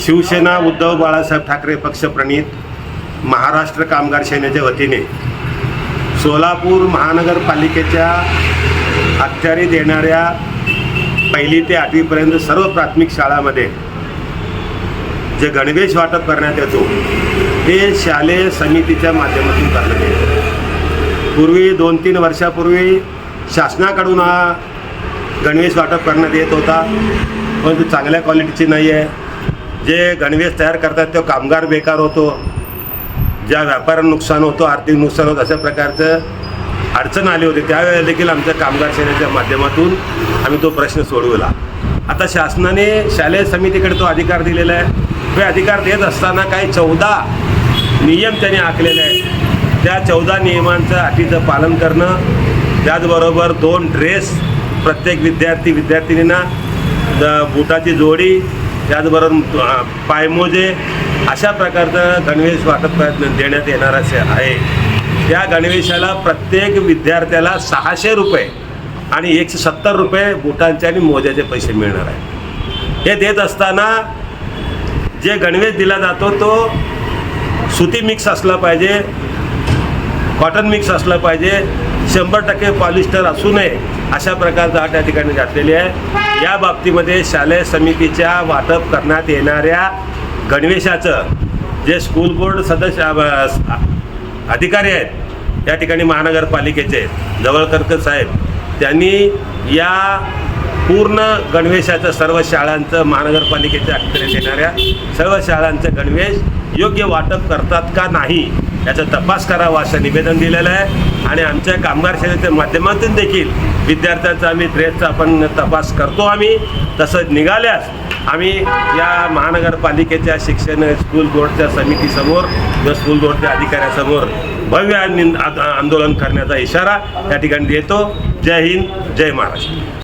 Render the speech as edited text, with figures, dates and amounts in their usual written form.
शिवसेना उद्धव बाळासाहेब ठाकरे पक्षप्रणित महाराष्ट्र कामगार सेनेच्या वतीने सोलापूर महानगरपालिकेच्या अखत्यारीत येणाऱ्या 1ली ते 8वीपर्यंत सर्व प्राथमिक शाळांमध्ये जे गणवेश वाटप करण्यात येतो ते शालेय समितीच्या माध्यमातून करण्यात येते। पूर्वी 2-3 वर्षापूर्वी शासनाकडून हा गणवेश वाटप करण्यात येत होता, पण तो चांगल्या क्वालिटीची नाही आहे। जे गणवेश तयार करतात तो कामगार बेकार होतो, ज्या व्यापाऱ्यांना नुकसान होतो, आर्थिक नुकसान होतं, अशा प्रकारचं अडचण आली होती। त्यावेळेला देखील आमच्या कामगार सेनेच्या माध्यमातून आम्ही तो प्रश्न सोडवला। आता शासनाने शालेय समितीकडे तो अधिकार दिलेला आहे। हे अधिकार देत असताना काही 14 नियम त्यांनी आखलेले आहेत। त्या 14 नियमांचं अटीचं पालन करणं, त्याचबरोबर 2 ड्रेस प्रत्येक विद्यार्थिनींना, बुटाची जोडी, त्याचबरोबर पायमोजे, अशा प्रकारचं गणवेश वाटप देण्यात येणार आहे। त्या गणवेशाला प्रत्येक विद्यार्थ्याला 600 रुपये आणि 170 रुपये बुटांचे आणि मोज्याचे पैसे मिळणार आहे। हे देत असताना जे गणवेश दिला जातो तो सुती मिक्स असला पाहिजे, कॉटन मिक्स असलं पाहिजे, 100% पॉलिस्टर असू नये, अशा प्रकारचा अट या ठिकाणी घातलेली आहे। या बाबतीमध्ये शालेय समितीच्या वाटप करण्यात येणाऱ्या गणवेशाचं जे स्कूल बोर्ड सदस्य अधिकारी आहेत या ठिकाणी महानगरपालिकेचे जवळकर साहेब, त्यांनी या पूर्ण गणवेशाचं सर्व शाळांचं महानगरपालिकेच्या अखत्यारीत येणाऱ्या सर्व शाळांचं गणवेश योग्य वाटप करतात का नाही याचा तपास करावा असं निवेदन दिलेलं आहे। आणि आमच्या कामगार सेनेच्या माध्यमातून देखील विद्यार्थ्यांचा आम्ही ड्रेसचा आपण तपास करतो। आम्ही तसंच निघाल्यास आम्ही या महानगरपालिकेच्या शिक्षण स्कूल बोर्डच्या समितीसमोर किंवा स्कूल बोर्डच्या अधिकाऱ्यासमोर भव्य आंदोलन करण्याचा इशारा या ठिकाणी देतो। जय हिंद, जय महाराष्ट्र।